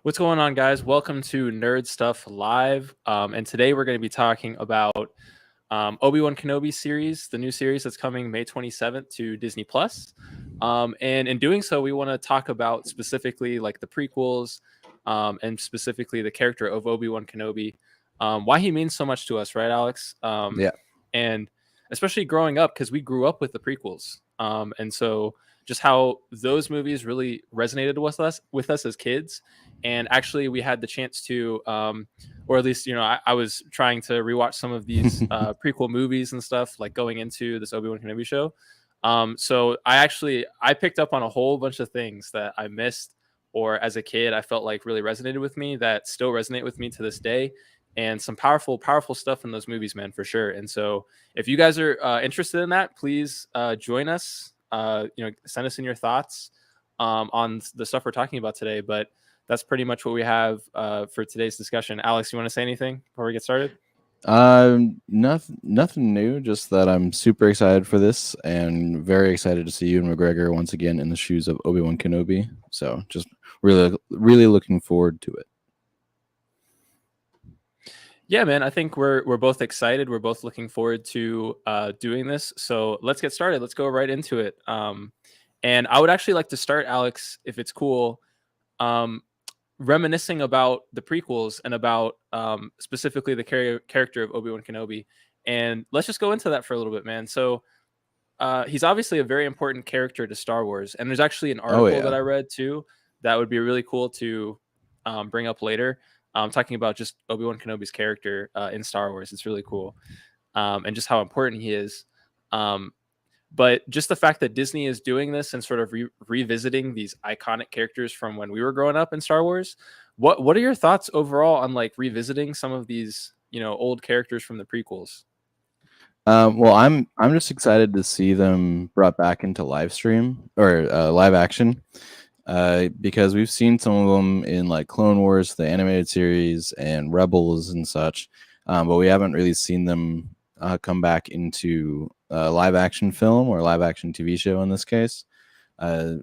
What's going on, guys? Welcome to Nerd Stuff Live. And today we're going to be talking about Obi Wan Kenobi series, the new series that's coming May 27th to Disney Plus. And in doing so, we want to talk about specifically like the prequels and specifically the character of Obi Wan Kenobi, why he means so much to us, right, Alex? Yeah. And especially growing up, because we grew up with the prequels. And so just how those movies really resonated with us as kids. And actually, we had the chance to, or at least, I was trying to rewatch some of these prequel movies and stuff, like going into this Obi Wan Kenobi show. So I picked up on a whole bunch of things that I missed, or as a kid, I felt like really resonated with me that still resonate with me to this day. And some powerful, powerful stuff in those movies, man, for sure. And so, if you guys are interested in that, please join us. Send us in your thoughts on the stuff we're talking about today. But that's pretty much what we have for today's discussion. Alex, you want to say anything before we get started? Nothing new. Just that I'm super excited for this, and very excited to see Ewan McGregor once again in the shoes of Obi Wan Kenobi. So, just really looking forward to it. Yeah, man, I think we're both excited. We're both looking forward to doing this. So let's get started. Let's go right into it. And I would actually like to start, Alex, if it's cool, reminiscing about the prequels and about specifically the character of Obi Wan Kenobi. And let's just go into that for a little bit, man. So he's obviously a very important character to Star Wars. And there's actually an article that I read too that would be really cool to bring up later. Talking about just Obi-Wan Kenobi's character in Star Wars. It's really cool. And just how important he is. But just the fact that Disney is doing this and sort of revisiting these iconic characters from when we were growing up in Star Wars. What are your thoughts overall on like revisiting some of these, old characters from the prequels? Well, I'm just excited to see them brought back into live stream or live action. Because we've seen some of them in like Clone Wars, the animated series, and Rebels and such, but we haven't really seen them come back into a live action film or live action TV show in this case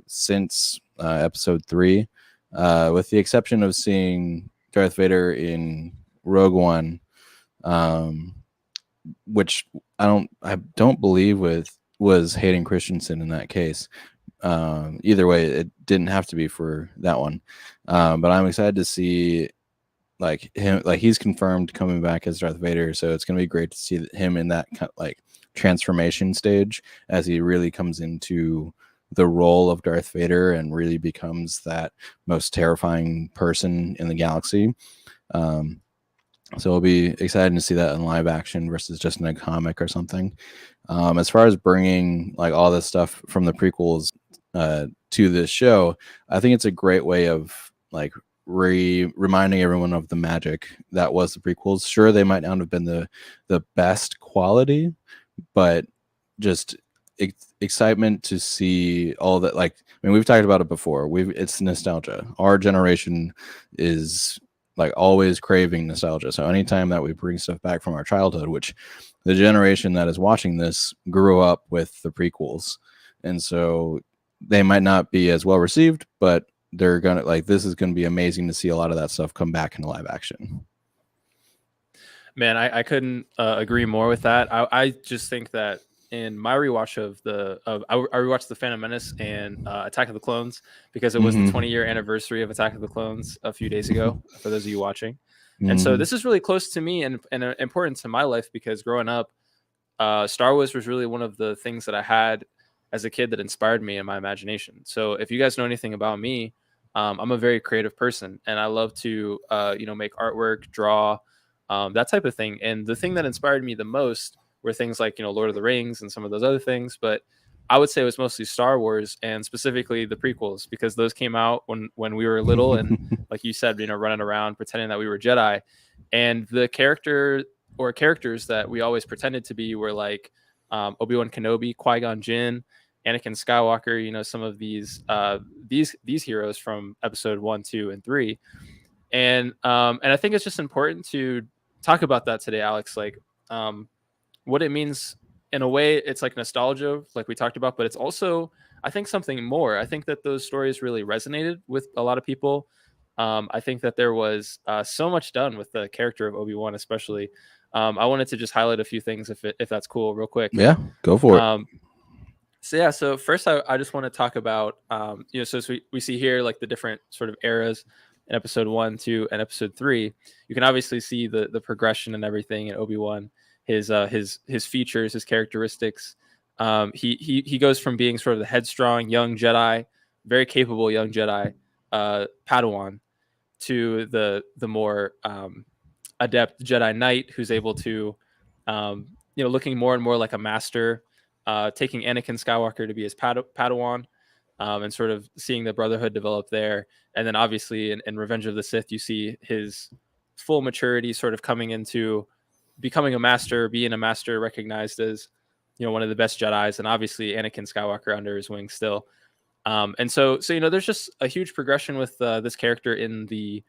since Episode 3, with the exception of seeing Darth Vader in Rogue One, which I don't believe was Hayden Christensen in that case. Either way, it didn't have to be for that one, but I'm excited to see like him, like he's confirmed coming back as Darth Vader, so it's gonna be great to see him in that kind of, like transformation stage as he really comes into the role of Darth Vader and really becomes that most terrifying person in the galaxy. So it'll be exciting to see that in live action versus just in a comic or something. As far as bringing like all this stuff from the prequels to this show, I think it's a great way of like reminding everyone of the magic that was the prequels. Sure, they might not have been the best quality, but just excitement to see all that. Like, I mean, we've talked about it before. It's nostalgia. Our generation is like always craving nostalgia. So anytime that we bring stuff back from our childhood, which the generation that is watching this grew up with the prequels, and so they might not be as well received, but they're gonna like, this is gonna be amazing to see a lot of that stuff come back in live action. Man, I couldn't agree more with that. I just think that in my rewatch I rewatched The Phantom Menace and Attack of the Clones because it was the 20-year anniversary of Attack of the Clones a few days ago, for those of you watching. And so this is really close to me and important to my life because growing up, Star Wars was really one of the things that I had as a kid that inspired me in my imagination. So if you guys know anything about me, I'm a very creative person and I love to, make artwork, draw, that type of thing. And the thing that inspired me the most were things like, Lord of the Rings and some of those other things. But I would say it was mostly Star Wars and specifically the prequels, because those came out when we were little. And like you said, running around pretending that we were Jedi. And the characters that we always pretended to be were like Obi Wan Kenobi, Qui-Gon Jinn, Anakin Skywalker. Some of these heroes from Episode 1, 2, and 3. And I think it's just important to talk about that today, Alex. Like what it means in a way. It's like nostalgia, like we talked about, but it's also, I think, something more. I think that those stories really resonated with a lot of people. I think that there was so much done with the character of Obi Wan, especially. I wanted to just highlight a few things, if that's cool, real quick. Yeah, go for it. Um, so yeah, so first I just want to talk about so as we see here like the different sort of eras in episode 1, 2, and episode 3. You can obviously see the progression and everything in Obi-Wan, his features, his characteristics. He goes from being sort of the headstrong young Jedi, very capable young Jedi, Padawan, to the more adept Jedi Knight who's able to looking more and more like a master, taking Anakin Skywalker to be his Padawan, and sort of seeing the Brotherhood develop there. And then obviously in Revenge of the Sith, you see his full maturity sort of coming into becoming a master, being a master recognized as, one of the best Jedis, and obviously Anakin Skywalker under his wing still. And so there's just a huge progression with this character in the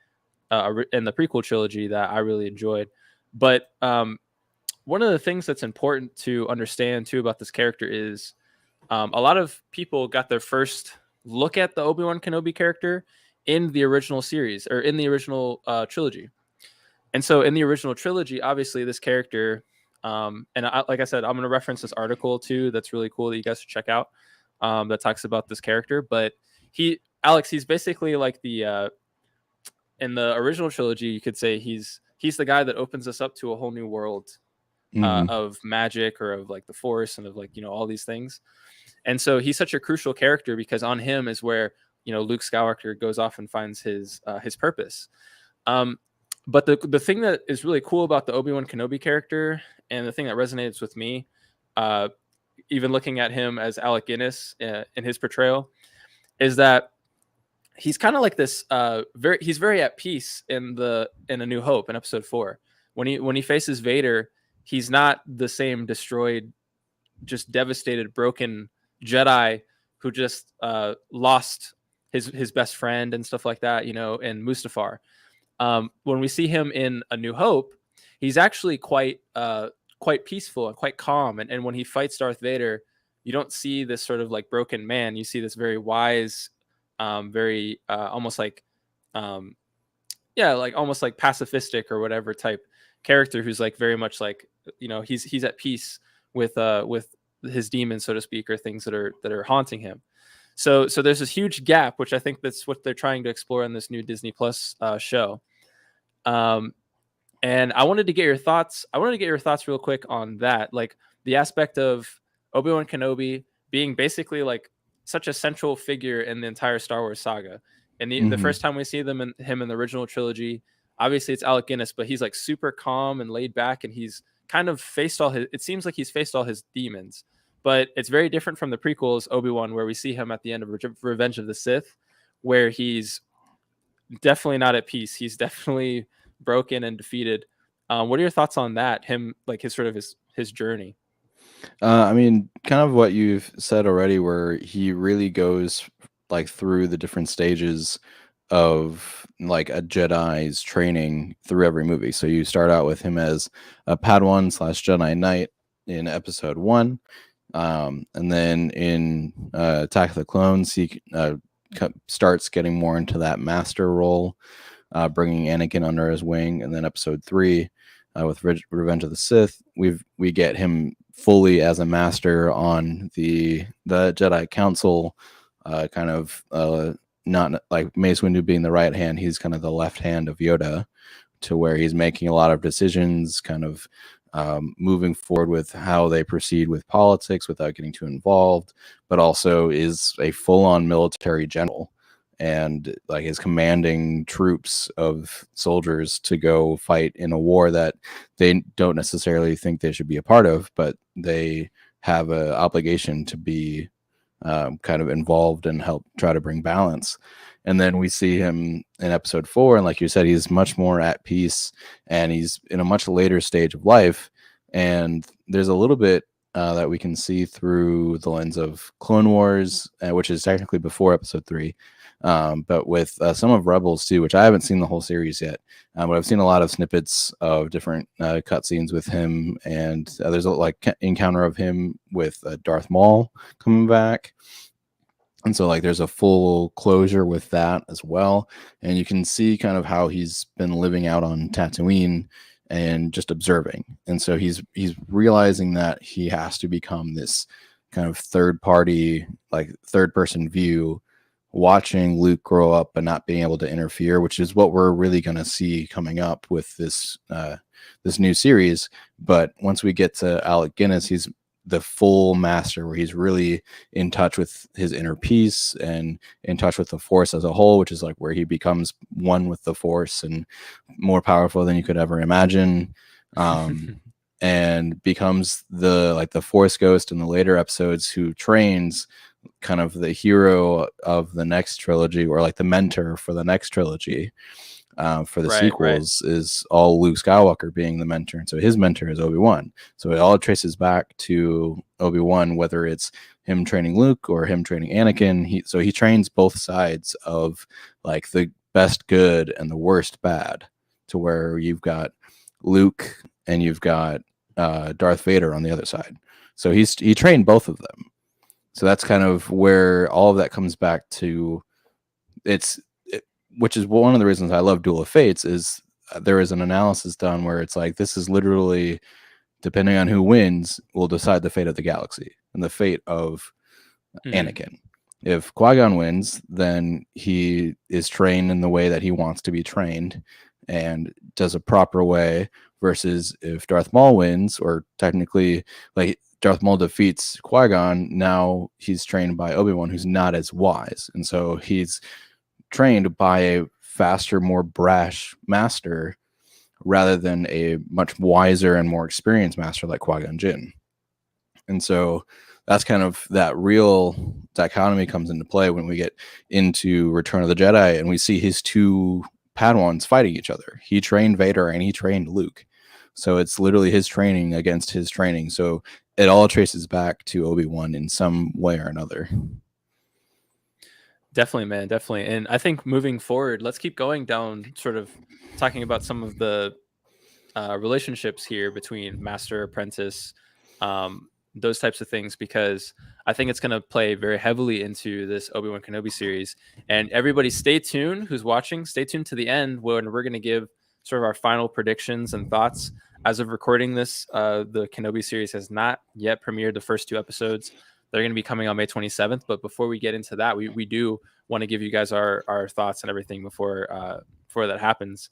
prequel trilogy that I really enjoyed. But one of the things that's important to understand too about this character is a lot of people got their first look at the Obi-Wan Kenobi character in the original series, or in the original trilogy. And so in the original trilogy, obviously this character, like I said, I'm going to reference this article too that's really cool that you guys should check out, that talks about this character. But he's basically like the in the original trilogy, you could say he's the guy that opens us up to a whole new world of magic, or of like the Force, and of like all these things. And so he's such a crucial character because on him is where Luke Skywalker goes off and finds his purpose. But the thing that is really cool about the Obi-Wan Kenobi character, and the thing that resonates with me, even looking at him as Alec Guinness in his portrayal, is that he's kind of like this he's very at peace in A New Hope in episode 4. When he faces Vader, he's not the same destroyed, just devastated, broken Jedi who just lost his best friend and stuff like that, in Mustafar. When we see him in A New Hope, he's actually quite peaceful and quite calm. And when he fights Darth Vader, you don't see this sort of like broken man. You see this very wise, very almost like almost like pacifistic or whatever type character, who's like very much like he's at peace with his demons, so to speak, or things that are haunting him. So there's this huge gap, which I think that's what they're trying to explore in this new Disney Plus show. And I wanted to get your thoughts. I wanted to get your thoughts real quick on that, like the aspect of Obi-Wan Kenobi being basically like such a central figure in the entire Star Wars saga. And the first time we see him in the original trilogy, obviously it's Alec Guinness, but he's like super calm and laid back, and he's kind of faced it seems like he's faced all his demons. But it's very different from the prequels, Obi-Wan, where we see him at the end of Revenge of the Sith, where he's definitely not at peace. He's definitely broken and defeated. What are your thoughts on that? Him, like his sort of his journey. I mean, kind of what you've said already, where he really goes like through the different stages of like a Jedi's training through every movie. So you start out with him as a Padawan / Jedi Knight in episode 1. And then in Attack of the Clones, he starts getting more into that master role, bringing Anakin under his wing. And then episode 3, with Revenge of the Sith, we get him fully as a master on the Jedi Council, kind of not like Mace Windu being the right hand. He's kind of the left hand of Yoda, to where he's making a lot of decisions, kind of moving forward with how they proceed with politics without getting too involved, but also is a full-on military general, and like is commanding troops of soldiers to go fight in a war that they don't necessarily think they should be a part of, but they have an obligation to be kind of involved and help try to bring balance. And then we see him in episode 4, and like you said, he's much more at peace, and he's in a much later stage of life. And there's a little bit that we can see through the lens of Clone Wars, which is technically before episode 3, but with some of Rebels too, which I haven't seen the whole series yet, but I've seen a lot of snippets of different cutscenes with him, and there's a like encounter of him with Darth Maul coming back. And so like there's a full closure with that as well. And you can see kind of how he's been living out on Tatooine and just observing. And so he's realizing that he has to become this kind of third party, like third person view, watching Luke grow up but not being able to interfere, which is what we're really going to see coming up with this new series. But once we get to Alec Guinness, he's the full master, where he's really in touch with his inner peace and in touch with the Force as a whole, which is like where he becomes one with the Force and more powerful than you could ever imagine. And becomes the Force ghost in the later episodes, who trains kind of the hero of the next trilogy, or like the mentor for the next trilogy. For the sequels is all Luke Skywalker being the mentor. And so his mentor is Obi Wan. So it all traces back to Obi Wan, whether it's him training Luke or him training Anakin. He trains both sides of like the best good and the worst bad, to where you've got Luke and you've got Darth Vader on the other side. So he trained both of them. So that's kind of where all of that comes back to. Which is one of the reasons I love Duel of Fates, is there is an analysis done where it's like, this is literally, depending on who wins, will decide the fate of the galaxy and the fate of Anakin. If Qui-Gon wins, then he is trained in the way that he wants to be trained and does a proper way, versus if Darth Maul wins, or technically like Darth Maul defeats Qui-Gon, now he's trained by Obi-Wan, who's not as wise. And so he's trained by a faster, more brash master, rather than a much wiser and more experienced master like Qui-Gon Jinn. And so that's kind of that real dichotomy comes into play when we get into Return of the Jedi and we see his two Padawans fighting each other. He trained Vader and he trained Luke. So it's literally his training against his training. So it all traces back to Obi-Wan in some way or another. Definitely, man, definitely. And I think moving forward, let's keep going down, sort of talking about some of the relationships here between master, apprentice, those types of things, because I think it's going to play very heavily into this Obi-Wan Kenobi series. And everybody stay tuned, who's watching, stay tuned to the end, when we're going to give sort of our final predictions and thoughts. As of recording this, the Kenobi series has not yet premiered. The first 2 episodes, they're going to be coming on May 27th. But before we get into that, we do want to give you guys our thoughts and everything before that happens.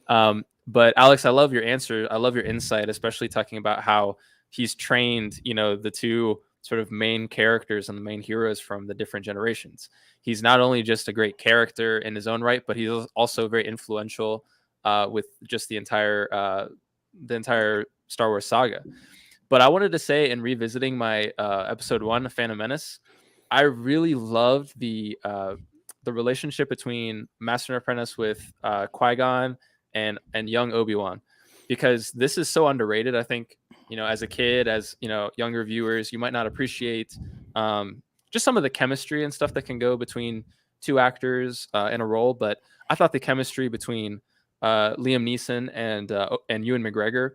But Alex, I love your answer. I love your insight, especially talking about how he's trained, the two sort of main characters and the main heroes from the different generations. He's not only just a great character in his own right, but he's also very influential with just the entire Star Wars saga. But I wanted to say, in revisiting my episode 1, Phantom Menace, I really loved the relationship between Master and Apprentice with Qui-Gon and young Obi-Wan, because this is so underrated. I think, as a kid, as younger viewers, you might not appreciate just some of the chemistry and stuff that can go between 2 actors in a role. But I thought the chemistry between Liam Neeson and Ewan McGregor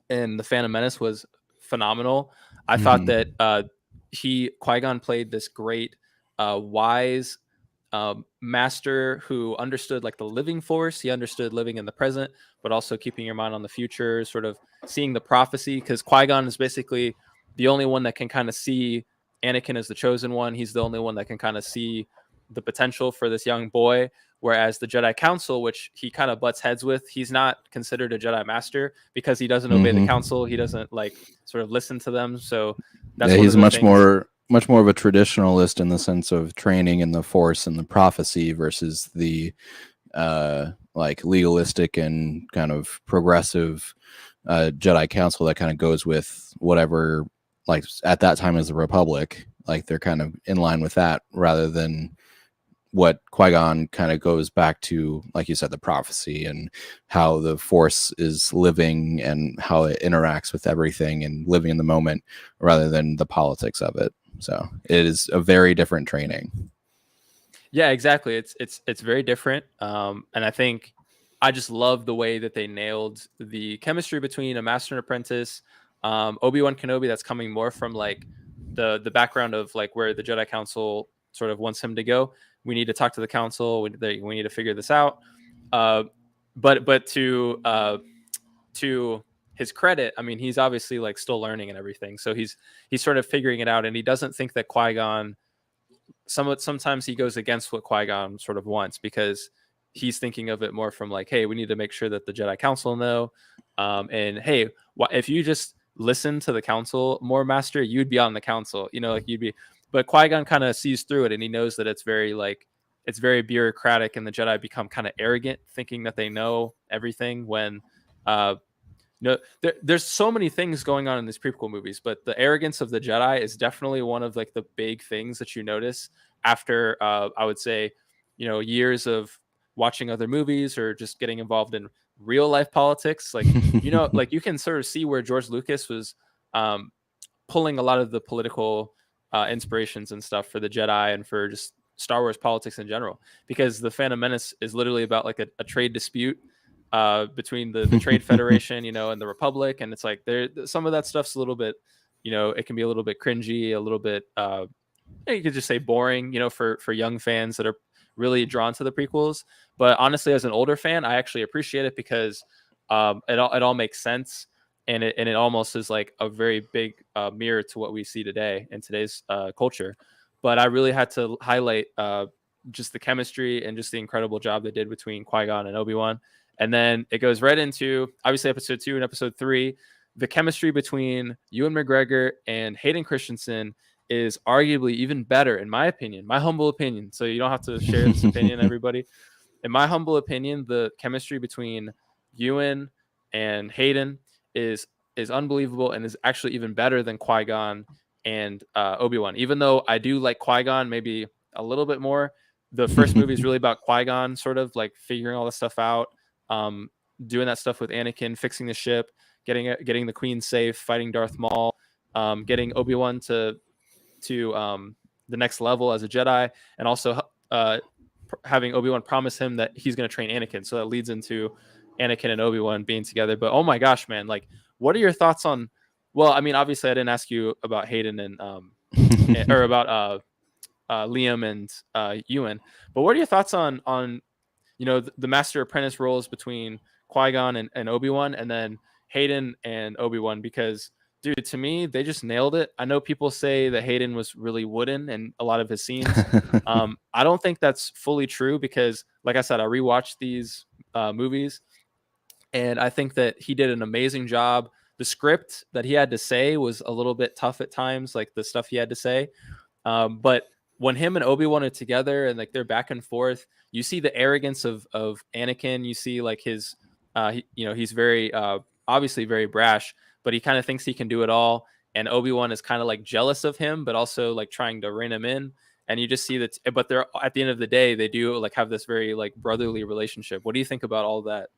in The Phantom Menace was phenomenal. I thought that Qui-Gon played this great wise master who understood like the living Force. He understood living in the present, but also keeping your mind on the future, sort of seeing the prophecy, because Qui-Gon is basically the only one that can kind of see Anakin as the chosen one. He's the only one that can kind of see the potential for this young boy, whereas the Jedi Council, which he kind of butts heads with, he's not considered a Jedi Master because he doesn't obey the Council. He doesn't like sort of listen to them. So that's he's much more of a traditionalist in the sense of training in the Force and the prophecy, versus the like legalistic and kind of progressive Jedi Council that kind of goes with whatever, like at that time as the Republic, like they're kind of in line with that, rather than what Qui-Gon kind of goes back to, like you said, the prophecy and how the Force is living and how it interacts with everything and living in the moment, rather than the politics of it. So it is a very different training. Yeah, exactly. It's very different. And I think I just love the way that they nailed the chemistry between a master and apprentice. Obi-Wan Kenobi, that's coming more from like the background of like where the Jedi Council sort of wants him to go. We need to talk to the council. We need to figure this out. But to his credit, I mean, he's obviously like still learning and everything. So he's sort of figuring it out, and he doesn't think that Qui-Gon. Sometimes he goes against what Qui-Gon sort of wants, because he's thinking of it more from like, hey, we need to make sure that the Jedi Council know, and hey, if you just listen to the Council more, Master, you'd be on the Council, like you'd be. But Qui-Gon kind of sees through it, and he knows that it's very bureaucratic, and the Jedi become kind of arrogant, thinking that they know everything when no, there's so many things going on in these prequel movies, but the arrogance of the Jedi is definitely one of like the big things that you notice after I would say, years of watching other movies or just getting involved in real life politics. Like, like you can sort of see where George Lucas was pulling a lot of the political inspirations and stuff for the Jedi and for just Star Wars politics in general, because the Phantom Menace is literally about like a trade dispute between the Trade Federation, and the Republic. And it's like some of that stuff's a little bit, it can be a little bit cringy, a little bit, you could just say boring, for young fans that are really drawn to the prequels. But honestly, as an older fan, I actually appreciate it, because it all makes sense. And it almost is like a very big mirror to what we see today in today's culture. But I really had to highlight just the chemistry and just the incredible job they did between Qui-Gon and Obi Wan. And then it goes right into obviously episode 2 and episode 3. The chemistry between Ewan McGregor and Hayden Christensen is arguably even better, in my opinion, my humble opinion. So you don't have to share this opinion, everybody. In my humble opinion, the chemistry between Ewan and Hayden is unbelievable, and is actually even better than Qui-Gon and Obi Wan. Even though I do like Qui-Gon maybe a little bit more, the first movie is really about Qui-Gon sort of like figuring all this stuff out. Doing that stuff with Anakin, fixing the ship, getting the Queen safe, fighting Darth Maul, getting Obi-Wan to the next level as a Jedi, and also having Obi-Wan promise him that he's going to train Anakin. So that leads into Anakin and Obi-Wan being together. But oh my gosh, man, like, what are your thoughts on? Well, I mean, obviously, I didn't ask you about Hayden and or about Liam and Ewan, but what are your thoughts on the master apprentice roles between Qui-Gon and Obi-Wan, and then Hayden and Obi-Wan? Because, dude, to me, they just nailed it. I know people say that Hayden was really wooden in a lot of his scenes. I don't think that's fully true, because, like I said, I rewatched these movies, and I think that he did an amazing job. The script that he had to say was a little bit tough at times, like the stuff he had to say. But when him and Obi-Wan are together and like they're back and forth, you see the arrogance of Anakin. You see like his, he's very obviously very brash, but he kind of thinks he can do it all. And Obi-Wan is kind of like jealous of him, but also like trying to rein him in. And you just see that, but they're at the end of the day, they do like have this very like brotherly relationship. What do you think about all that?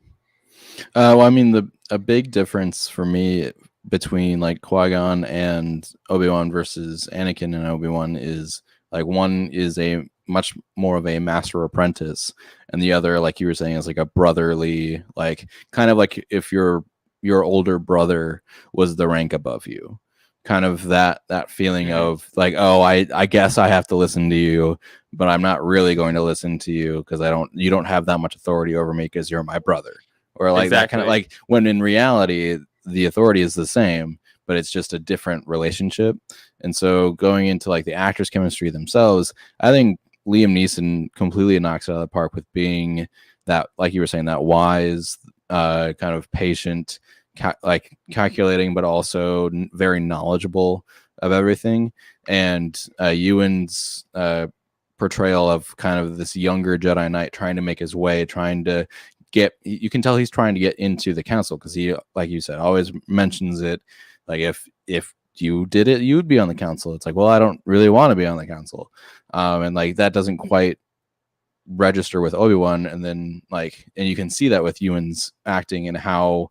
Well, I mean, a big difference for me between like Qui-Gon and Obi-Wan versus Anakin and Obi-Wan is like one is a much more of a master apprentice, and the other, like you were saying, is like a brotherly, like kind of like if your older brother was the rank above you, kind of that feeling of like, oh, I guess I have to listen to you, but I'm not really going to listen to you because you don't have that much authority over me because you're my brother. Or like exactly. That kind of like, when in reality, the authority is the same, but it's just a different relationship. And so going into like the actors' chemistry themselves, I think Liam Neeson completely knocks it out of the park with being that, like you were saying, that wise, kind of patient, like calculating, but also very knowledgeable of everything. And Ewan's portrayal of kind of this younger Jedi Knight trying to make his way, trying to you can tell he's trying to get into the council, because he, like you said, always mentions it. Like if you did it, you would be on the council. It's like, well, I don't really want to be on the council. And like that doesn't quite register with Obi-Wan. And then like, and you can see that with Ewan's acting and how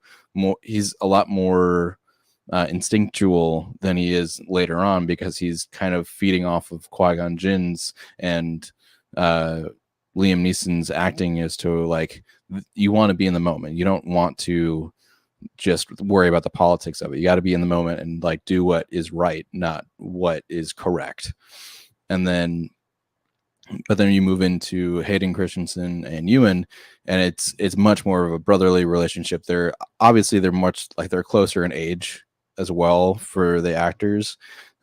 he's a lot more instinctual than he is later on, because he's kind of feeding off of Qui-Gon Jinn's and Liam Neeson's acting is to like, you want to be in the moment. You don't want to just worry about the politics of it. You got to be in the moment and like do what is right, not what is correct. And then But then you move into Hayden Christensen and Ewan, and it's much more of a brotherly relationship. They're much like they're closer in age as well for the actors,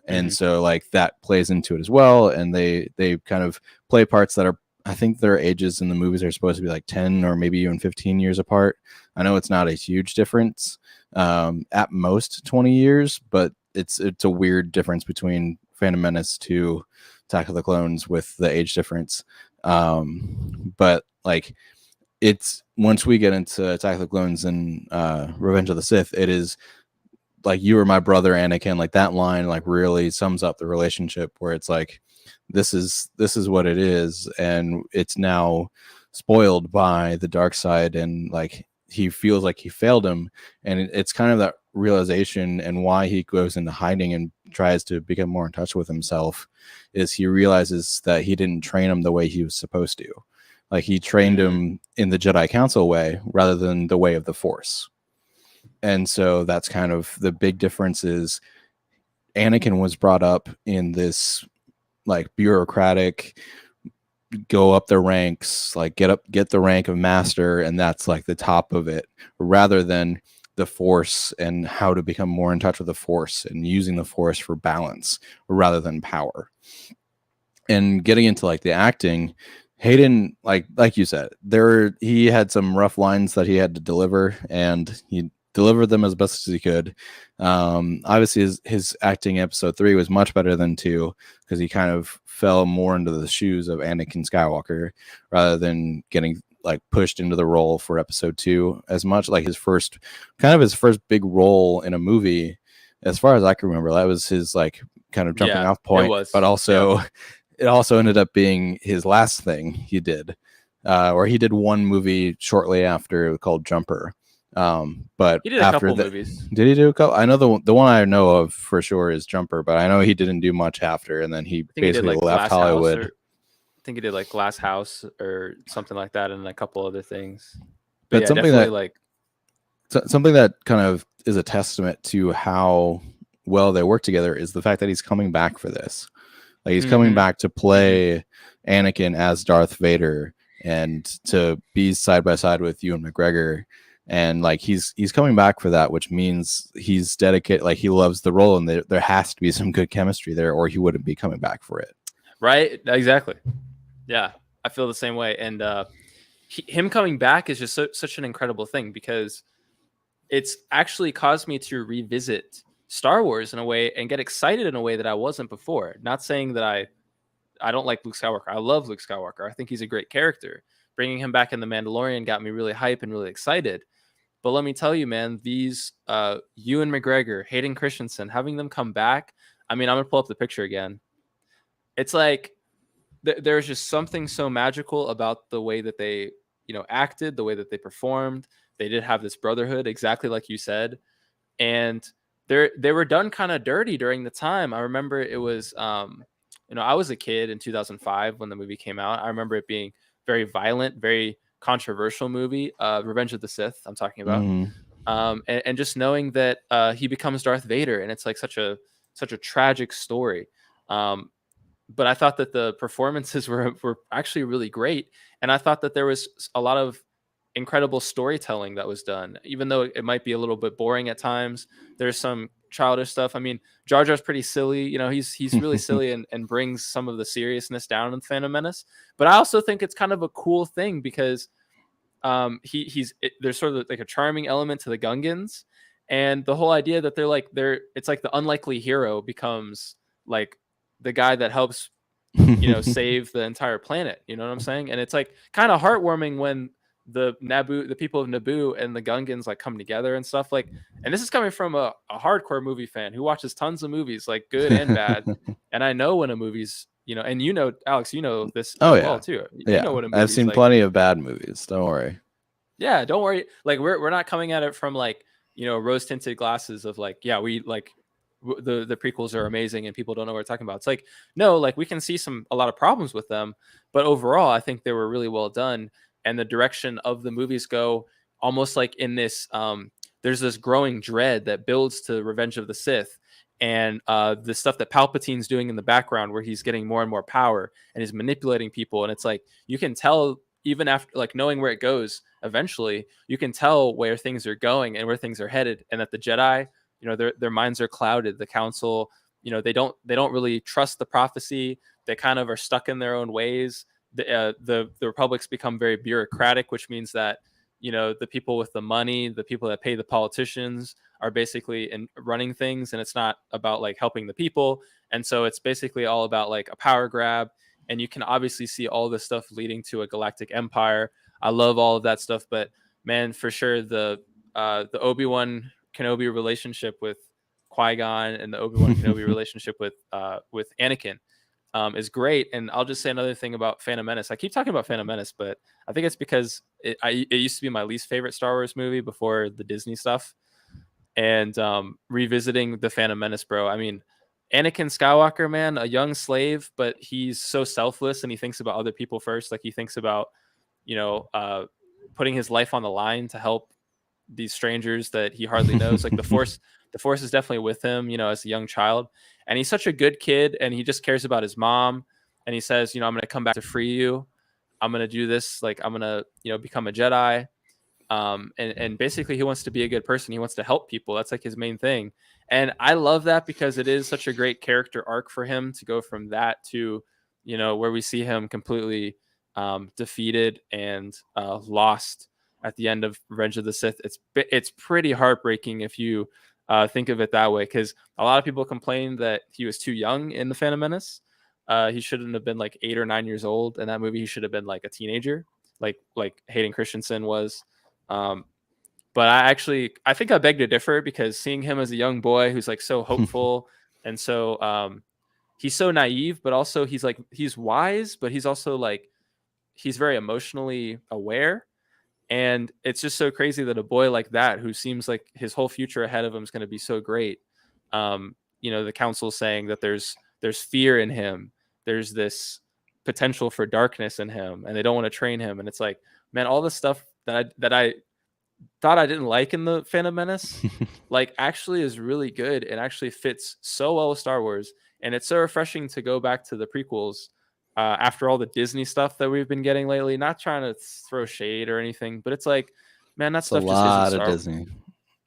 and Mm-hmm. so like that plays into it as well. And they kind of play parts that are, I think their ages in the movies are supposed to be like 10 or maybe even 15 years apart. I know it's not a huge difference, at most 20 years, but it's a weird difference between Phantom Menace to Attack of the Clones with the age difference. But like it's once we get into Attack of the Clones and Revenge of the Sith, it is like you were my brother Anakin. Like that line like really sums up the relationship where it's like this is what it is, and it's now spoiled by the dark side, and like he feels like he failed him, and it's kind of that realization and why he goes into hiding and tries to become more in touch with himself is he realizes that he didn't train him the way he was supposed to. Like he trained Mm-hmm. him in the Jedi Council way rather than the way of the Force. And so that's kind of the big difference is Anakin was brought up in this like bureaucratic go up the ranks, like get the rank of master, and that's like the top of it, rather than the Force and how to become more in touch with the Force and using the Force for balance rather than power. And getting into like the acting, Hayden, like you said, he had some rough lines that he had to deliver, and he delivered them as best as he could. Obviously, his acting episode 3 was much better than 2 because he kind of fell more into the shoes of Anakin Skywalker rather than getting like pushed into the role for episode 2 as much. Like his first big role in a movie, as far as I can remember, that was his like kind of jumping Yeah, off it point, was. but Yep. also it also ended up being his last thing he did, or he did one movie shortly after called Jumper. But He did a after couple that, movies. did he do a couple? I know the one I know of for sure is Jumper, but I know he didn't do much after, and then he I think he did basically like left Glass House, Hollywood. or I think he did like Glass House or something like that, and a couple other things. But But yeah, definitely like something that kind of is a testament to how well they work together is the fact that he's coming back for this. Like he's coming mm-hmm, back to mm-hmm. play Anakin as Darth Vader and to be side by side with Ewan McGregor. And like he's coming back for that, which means he's dedicated. Like he loves the role, and there has to be some good chemistry there, or he wouldn't be coming back for it. Right, exactly. Yeah, I feel the same way. And him coming back is just such an incredible thing because it's actually caused me to revisit Star Wars in a way and get excited in a way that I wasn't before. Not saying that I don't like Luke Skywalker. I love Luke Skywalker. I think he's a great character. Bringing him back in The Mandalorian got me really hype and really excited. But let me tell you, man, these Ewan McGregor, Hayden Christensen, having them come back. I mean, I'm gonna pull up the picture again. It's like there's just something so magical about the way that they, acted, the way that they performed. They did have this brotherhood, exactly like you said, and they were done kind of dirty during the time. I remember it was, I was a kid in 2005 when the movie came out. I remember it being very violent, very controversial movie, Revenge of the Sith. I'm talking about, Mm-hmm. and just knowing that he becomes Darth Vader, and it's like such a tragic story. Um, but I thought that the performances were actually really great, and I thought that there was a lot of incredible storytelling that was done, even though it might be a little bit boring at times. There's some childish stuff. I mean, Jar Jar's pretty silly. He's really silly and brings some of the seriousness down in Phantom Menace. But I also think it's kind of a cool thing because there's sort of like a charming element to the Gungans, and the whole idea that it's like the unlikely hero becomes like the guy that helps save the entire planet. You know what I'm saying? And it's like kind of heartwarming when the people of Naboo and the Gungans like come together and stuff like. And this is coming from a hardcore movie fan who watches tons of movies, like good and bad. And I know when a movie's, and Alex, this Oh as well yeah, too. You yeah. know when a I've movie's seen like, plenty of bad movies. Don't worry. yeah, don't worry. Like we're not coming at it from like, rose tinted glasses of like, yeah, we like the prequels are amazing and people don't know what we're talking about. It's like, no, like we can see a lot of problems with them, but overall I think they were really well done. And the direction of the movies go almost like in this, there's this growing dread that builds to Revenge of the Sith. and the stuff that Palpatine's doing in the background, where he's getting more and more power and he's manipulating people. And it's like you can tell, even after like knowing where it goes, eventually you can tell where things are going and where things are headed, and that the Jedi, their minds are clouded. The Council, they don't really trust the prophecy. They kind of are stuck in their own ways. The Republic's become very bureaucratic, which means that the people with the money, the people that pay the politicians, are basically in running things, and it's not about like helping the people. And so it's basically all about like a power grab. And you can obviously see all this stuff leading to a galactic empire. I love all of that stuff, but man, for sure the Obi Wan Kenobi relationship with Qui-Gon, and the Obi Wan Kenobi relationship with Anakin is great. And I'll just say another thing about Phantom Menace. I keep talking about Phantom Menace, but I think it's because it used to be my least favorite Star Wars movie before the Disney stuff. And revisiting the Phantom Menace, bro. I mean, Anakin Skywalker, man, a young slave, but he's so selfless and he thinks about other people first. Like he thinks about, putting his life on the line to help these strangers that he hardly knows. Like the force is definitely with him, as a young child. And he's such a good kid, and he just cares about his mom. And he says, I'm going to come back to free you. I'm going to do this. Like, I'm going to, become a Jedi. And basically he wants to be a good person. He wants to help people. That's like his main thing. And I love that because it is such a great character arc for him to go from that to, where we see him completely defeated and lost at the end of Revenge of the Sith. It's pretty heartbreaking if you think of it that way, because a lot of people complain that he was too young in the Phantom Menace. He shouldn't have been like 8 or 9 years old in that movie. He should have been like a teenager, like Hayden Christensen was. But I think I beg to differ, because seeing him as a young boy who's like so hopeful and so he's so naive, but also he's wise, but he's also like he's very emotionally aware. And it's just so crazy that a boy like that, who seems like his whole future ahead of him is going to be so great. The council saying that there's fear in him. There's this potential for darkness in him, and they don't want to train him. And it's like, man, all the stuff that I thought I didn't like in the Phantom Menace, like actually is really good and actually fits so well with Star Wars. And it's so refreshing to go back to the prequels after all the Disney stuff that we've been getting lately. Not trying to throw shade or anything, but it's like, man, that It's a stuff just isn't lot of Star. Disney.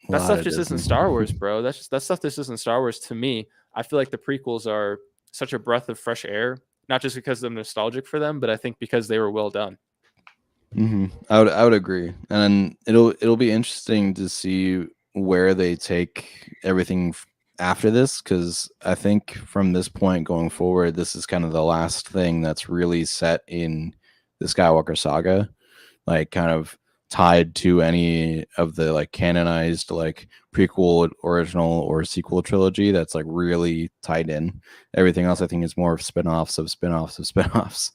That stuff just isn't Star Wars, bro. That stuff just isn't Star Wars to me. I feel like the prequels are such a breath of fresh air, not just because I'm nostalgic for them, but I think because they were well done. I would agree, and it'll be interesting to see where they take everything after this, because I think from this point going forward, this is kind of the last thing that's really set in the Skywalker saga, like kind of tied to any of the like canonized like prequel, original, or sequel trilogy that's like really tied in. Everything else I think is more of spin-offs of spin-offs of spin-offs.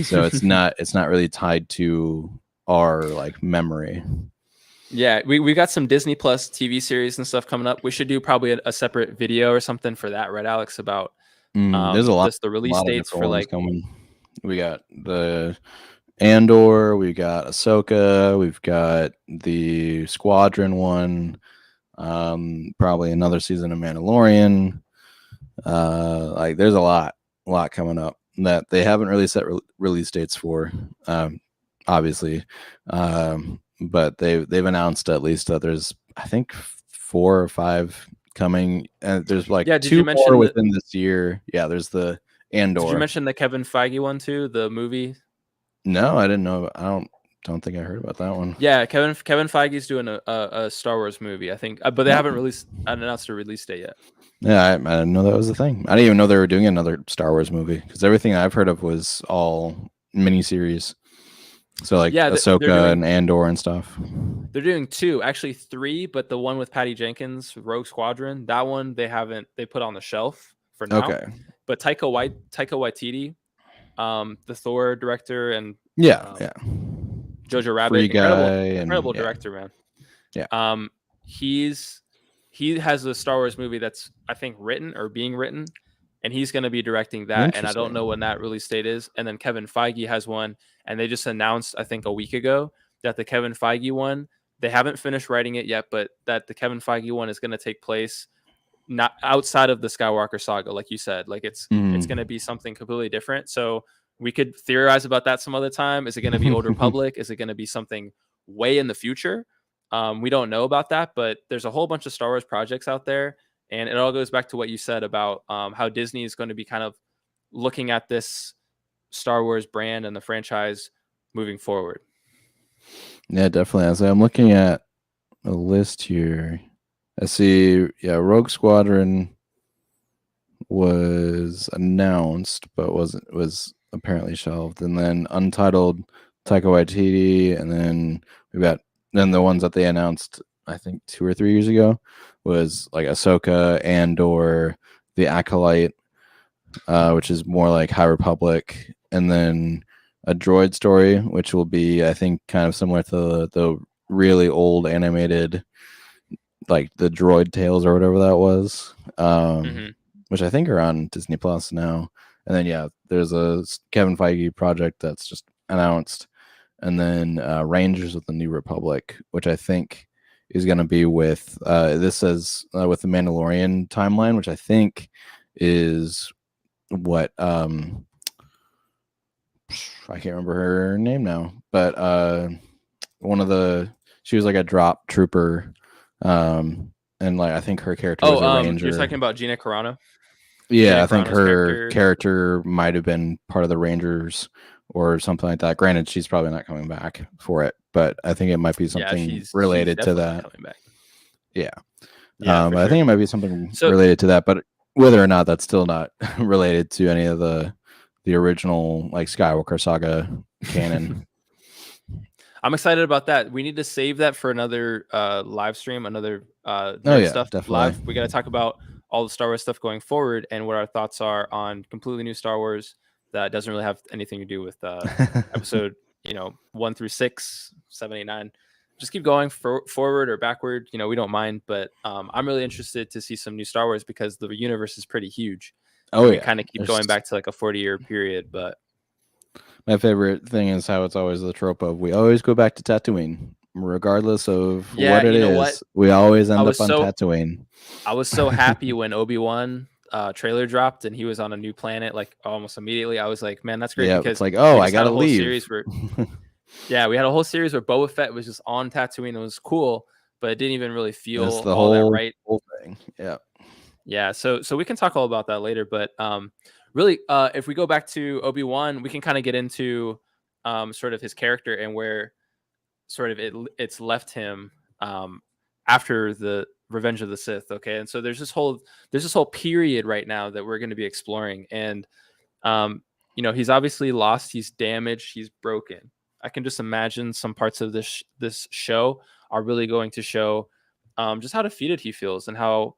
So it's not really tied to our like memory. Yeah, we got some Disney Plus TV series and stuff coming up. We should do probably a separate video or something for that, right, Alex? About there's a lot, the release dates for like coming. We got the Andor, we got Ahsoka, we've got the Squadron one, probably another season of Mandalorian. Like there's a lot coming up that they haven't really set release dates for, obviously, but they've announced at least that there's I think 4 or 5 coming, and there's like 2 more within this year. Yeah, there's the Andor. Did you mention the Kevin Feige one too? The movie? No, I didn't know. I don't think I heard about that one. Yeah, Kevin Feige's doing a Star Wars movie, I think, but they haven't announced a release date yet. Yeah, I didn't know that was the thing. I didn't even know they were doing another Star Wars movie, because everything I've heard of was all miniseries. So like Ahsoka and Andor and stuff. They're doing 2, actually 3, but the one with Patty Jenkins, Rogue Squadron, that one they put on the shelf for now. Okay. But Taika Waititi, the Thor director, and Jojo Rabbit, incredible director, man. Yeah. He has a Star Wars movie that's I think written or being written, and he's going to be directing that. And I don't know when that release date is. And then Kevin Feige has one, and they just announced I think a week ago that the Kevin Feige one, they haven't finished writing it yet, but that the Kevin Feige one is going to take place not outside of the Skywalker saga, like you said. Like it's going to Mm. be something completely different. So we could theorize about that some other time. Is it going to be Old Republic? Is it going to be something way in the future? We don't know about that, but there's a whole bunch of Star Wars projects out there, and it all goes back to what you said about how Disney is going to be kind of looking at this Star Wars brand and the franchise moving forward. Yeah, definitely. As I'm looking at a list here, I see, yeah, Rogue Squadron was announced, but was apparently shelved, and then Untitled, Taika Waititi, and then the ones that they announced, I think 2 or 3 years ago, was like Ahsoka, Andor, The Acolyte, which is more like High Republic, and then a droid story, which will be, I think, kind of similar to the really old animated, like the Droid Tales or whatever that was, which I think are on Disney Plus now. And then, yeah, there's a Kevin Feige project that's just announced, and then Rangers of the New Republic, which I think is going to be with this says with the Mandalorian timeline, which I think is what I can't remember her name now, but she was like a drop trooper, and like I think her character was a ranger. You're talking about Gina Carano? Yeah, Gina I think Carano's her character might have been part of the Rangers or something like that. Granted, she's probably not coming back for it, but I think it might be something related to that. Coming back. Yeah, yeah. But I think it might be something related to that. But whether or not, that's still not related to any of the original like Skywalker saga canon. I'm excited about that. We need to save that for another live stream, another stuff definitely. Live. We got to talk about all the Star Wars stuff going forward and what our thoughts are on completely new Star Wars that doesn't really have anything to do with episode 1 through 6, 7, 8, 9. Just keep going forward or backward. We don't mind, but I'm really interested to see some new Star Wars because the universe is pretty huge. We kind of keep going back to like a 40-year period, but my favorite thing is how it's always the trope of we always go back to Tatooine, regardless of what it is. What? We always end up on Tatooine. I was so happy when Obi Wan trailer dropped and he was on a new planet like almost immediately. I was like, man, that's great, because it's like, oh, I gotta leave. Series where, yeah, we had a whole series where Boba Fett was just on Tatooine. It was cool, but it didn't even really feel the all whole, that right. Whole thing. Yeah. So we can talk all about that later, but really, if we go back to Obi Wan, we can kind of get into sort of his character and where sort of it's left him after the Revenge of the Sith. Okay, and so there's this whole period right now that we're going to be exploring, and he's obviously lost, he's damaged, he's broken. I can just imagine some parts of this show are really going to show just how defeated he feels and how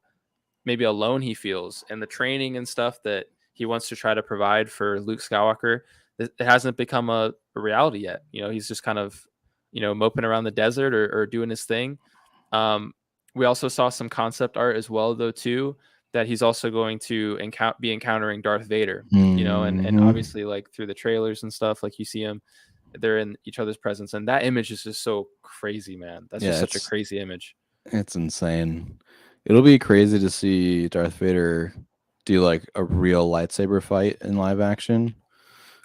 maybe alone he feels, and the training and stuff that he wants to try to provide for Luke Skywalker, it hasn't become a reality yet. He's just kind of moping around the desert or doing his thing. We also saw some concept art as well, though, too, that he's also going to be encountering Darth Vader, and obviously, like, through the trailers and stuff, like, you see him, they're in each other's presence, and that image is just so crazy, man. That's just such a crazy image. It's insane. It'll be crazy to see Darth Vader do, like, a real lightsaber fight in live action.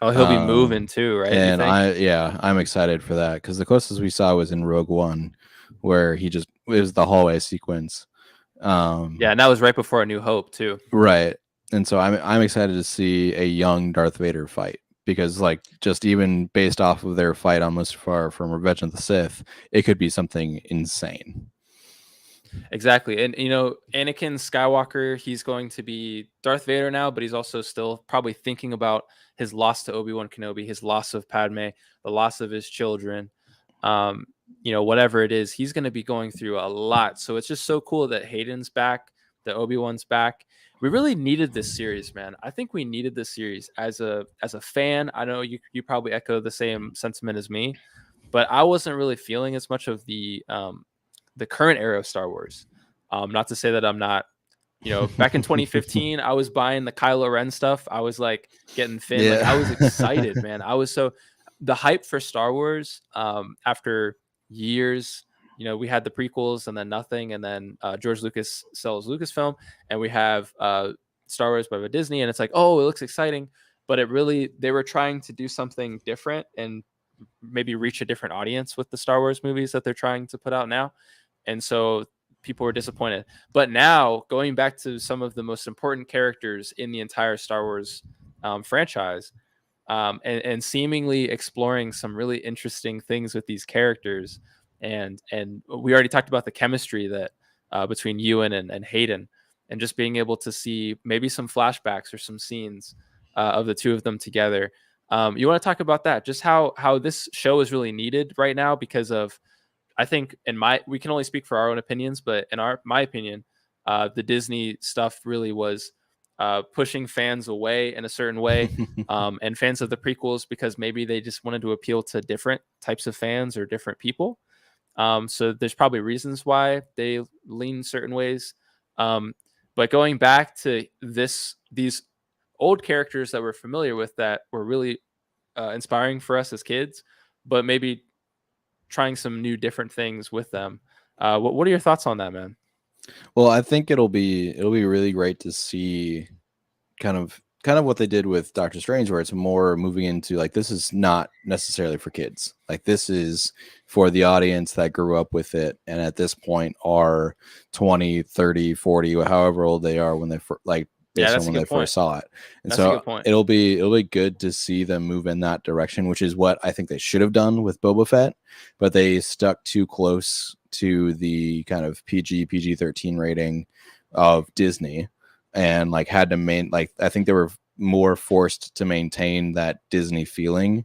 Oh, he'll be moving, too, right? And I'm excited for that, because the closest we saw was in Rogue One, where it was the hallway sequence. And that was right before A New Hope too. Right. And so I'm excited to see a young Darth Vader fight, because like just even based off of their fight on Mustafar from Revenge of the Sith, it could be something insane. Exactly. And Anakin Skywalker, he's going to be Darth Vader now, but he's also still probably thinking about his loss to Obi Wan Kenobi, his loss of Padme, the loss of his children. Whatever it is, he's going to be going through a lot. So it's just so cool that Hayden's back, that Obi-Wan's back. We really needed this series, man. I think we needed this series as a fan. I know you probably echo the same sentiment as me, but I wasn't really feeling as much of the current era of Star Wars. Not to say that I'm not, back in 2015, I was buying the Kylo Ren stuff. I was like getting Finn. Yeah. Like, I was excited, man. The hype for Star Wars after years we had the prequels and then nothing, and then George Lucas sells Lucasfilm, and we have Star Wars by Disney, and it's like, oh, it looks exciting, but they were trying to do something different and maybe reach a different audience with the Star Wars movies that they're trying to put out now. And so people were disappointed. But now, going back to some of the most important characters in the entire Star Wars franchise, and seemingly exploring some really interesting things with these characters, and we already talked about the chemistry that between Ewan and Hayden, and just being able to see maybe some flashbacks or some scenes of the two of them together. You want to talk about that? Just how this show is really needed right now, because of, I think, we can only speak for our own opinions, but in my opinion, the Disney stuff really was pushing fans away in a certain way, and fans of the prequels, because maybe they just wanted to appeal to different types of fans or different people. So there's probably reasons why they lean certain ways. But going back to these old characters that we're familiar with, that were really inspiring for us as kids, but maybe trying some new different things with them. What are your thoughts on that, man? Well, I think it'll be really great to see kind of what they did with Doctor Strange, where it's more moving into like, this is not necessarily for kids. Like, this is for the audience that grew up with it, and at this point are 20, 30, 40, however old they are when they based on when they first saw it. And that's a good point. It'll be good to see them move in that direction, which is what I think they should have done with Boba Fett, but they stuck too close to the kind of PG-13 rating of Disney, and like had to I think they were more forced to maintain that Disney feeling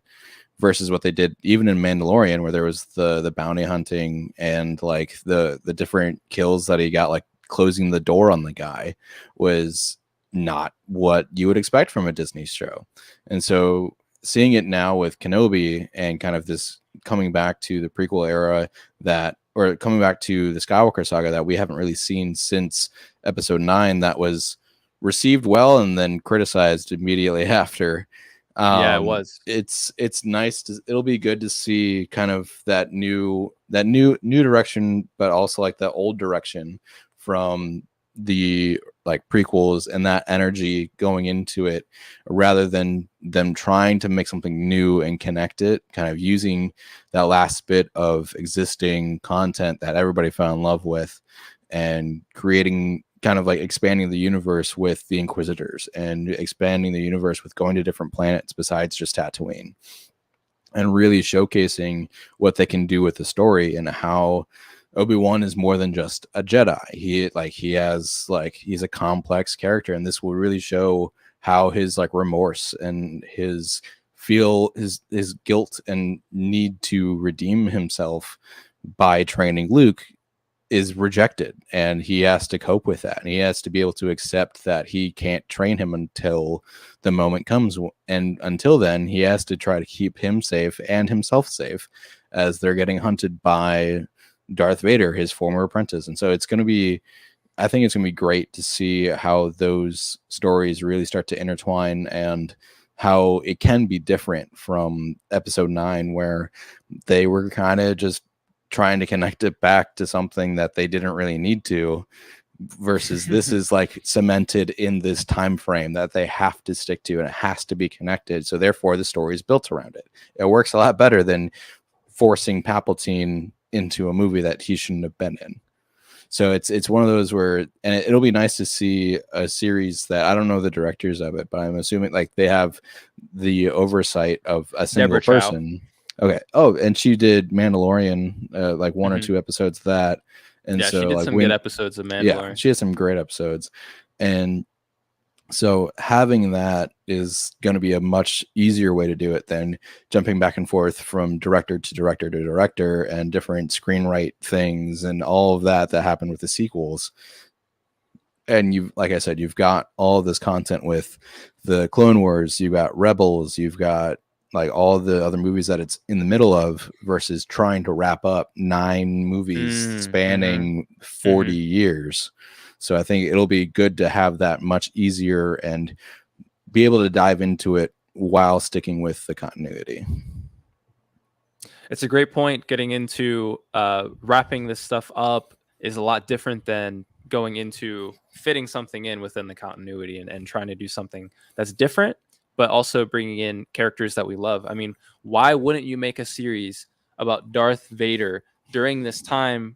versus what they did even in Mandalorian, where there was the bounty hunting and like the different kills that he got, like closing the door on the guy, was not what you would expect from a Disney show. And so seeing it now with Kenobi and kind of this coming back to the prequel era, or coming back to the Skywalker saga that we haven't really seen since episode 9, that was received well and then criticized immediately after. Yeah, it was. It's nice it'll be good to see kind of that new direction, but also like the old direction from the like prequels, and that energy going into it, rather than them trying to make something new and connect it, kind of using that last bit of existing content that everybody fell in love with, and creating kind of like expanding the universe with the Inquisitors, and expanding the universe with going to different planets besides just Tatooine, and really showcasing what they can do with the story, and how Obi Wan is more than just a Jedi. He's a complex character, and this will really show how his like remorse and his guilt and need to redeem himself by training Luke is rejected, and he has to cope with that, and he has to be able to accept that he can't train him until the moment comes, and until then he has to try to keep him safe and himself safe as they're getting hunted by Darth Vader, his former apprentice. And so I think it's going to be great to see how those stories really start to intertwine, and how it can be different from episode 9, where they were kind of just trying to connect it back to something that they didn't really need to, versus this is like cemented in this time frame that they have to stick to, and it has to be connected. So therefore the story is built around it. It works a lot better than forcing Palpatine into a movie that he shouldn't have been in. So it's one of those where, and it'll be nice to see a series that, I don't know the directors of it, but I'm assuming like they have the oversight of a single person. Okay. Oh, and she did Mandalorian, like one or two episodes of that. And so she did like some good episodes of Mandalorian. Yeah, she has some great episodes. And so having that is going to be a much easier way to do it than jumping back and forth from director to director to director, and different screenwrite things and all of that happened with the sequels. And like I said, you've got all of this content with the Clone Wars, you've got Rebels, you've got like all the other movies that it's in the middle of, versus trying to wrap up 9 movies spanning 40 years. So I think it'll be good to have that much easier and be able to dive into it while sticking with the continuity. It's a great point. Getting into wrapping this stuff up is a lot different than going into fitting something in within the continuity and trying to do something that's different, but also bringing in characters that we love. I mean, why wouldn't you make a series about Darth Vader during this time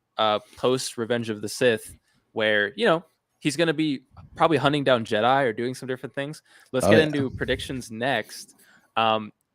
post Revenge of the Sith, where, you know, he's going to be probably hunting down Jedi or doing some different things? Let's Oh get yeah. into predictions next.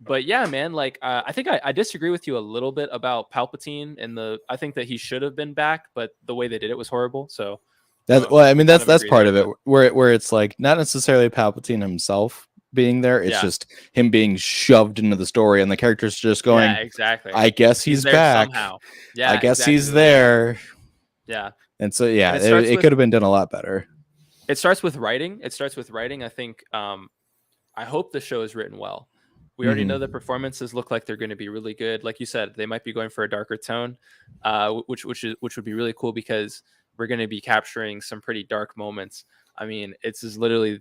But yeah, man, like I think I disagree with you a little bit about Palpatine and I think that he should have been back, but the way they did it was horrible. So Well, I we mean, kind of that's agree part there. of it, But where it's like not necessarily Palpatine himself being there. It's yeah, just him being shoved into the story, and the character's just yeah, going, exactly. "I guess He's he's there back. somehow. I Yeah, guess exactly. he's Like, there." yeah, And so, and yeah, it starts it with could have been done a lot better. it starts with writing. It starts with writing. I think I hope the show is written well. We already know Hmm. the performances look like they're going to be really good. Like you said, they might be going for a darker tone, which would be really cool because we're going to be capturing some pretty dark moments. I mean, it's just literally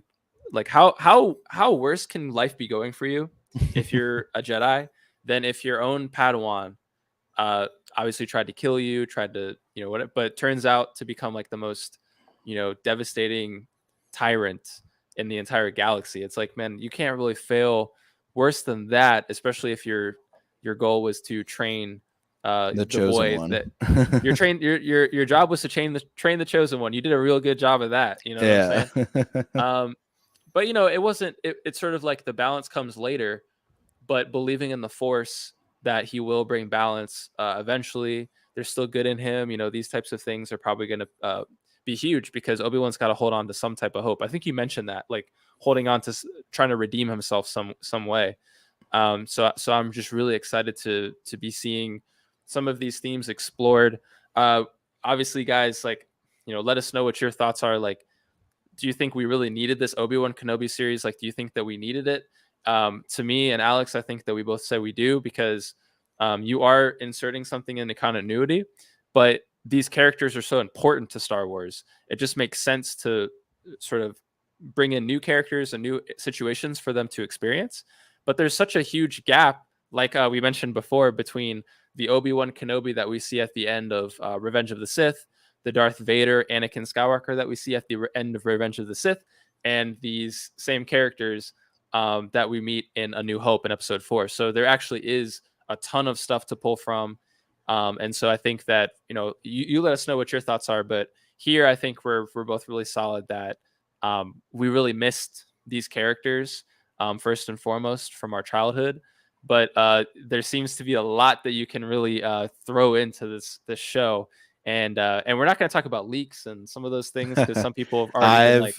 like how worse can life be going for you if you're a Jedi than if your own Padawan uh, obviously tried to kill you, tried to, you know, what, but turns out to become like the most, you know, devastating tyrant in the entire galaxy. It's like, man, you can't really fail worse than that, especially if your goal was to train The the chosen boy one. that your train your job was to train the chosen one. You did a real good job of that. You know what I'm Yeah. saying? Um, but you know, it wasn't. It's sort of like the balance comes later, but believing in the force that he will bring balance eventually. There's still good in him. You know, these types of things are probably going to be huge because Obi-Wan's got to hold on to some type of hope. I think you mentioned that, like holding on to trying to redeem himself some way. So I'm just really excited to be seeing some of these themes explored. Uh, Obviously, guys, like, you know, let us know what your thoughts are. Like, do you think we really needed this Obi-Wan Kenobi series? Like, do you think that we needed it? To me and Alex, I think that we both say we do because you are inserting something in the continuity, but these characters are so important to Star Wars. It just makes sense to sort of bring in new characters and new situations for them to experience. But there's such a huge gap, like we mentioned before, between the Obi-Wan Kenobi that we see at the end of Revenge of the Sith, the Darth Vader, Anakin Skywalker that we see at the end of Revenge of the Sith, and these same characters that we meet in A New Hope in Episode 4. So there actually is a ton of stuff to pull from. And so I think that, you know, you let us know what your thoughts are. But here, I think we're both really solid that we really missed these characters first and foremost from our childhood. But there seems to be a lot that you can really throw into this show, and we're not going to talk about leaks and some of those things because some people have already been like,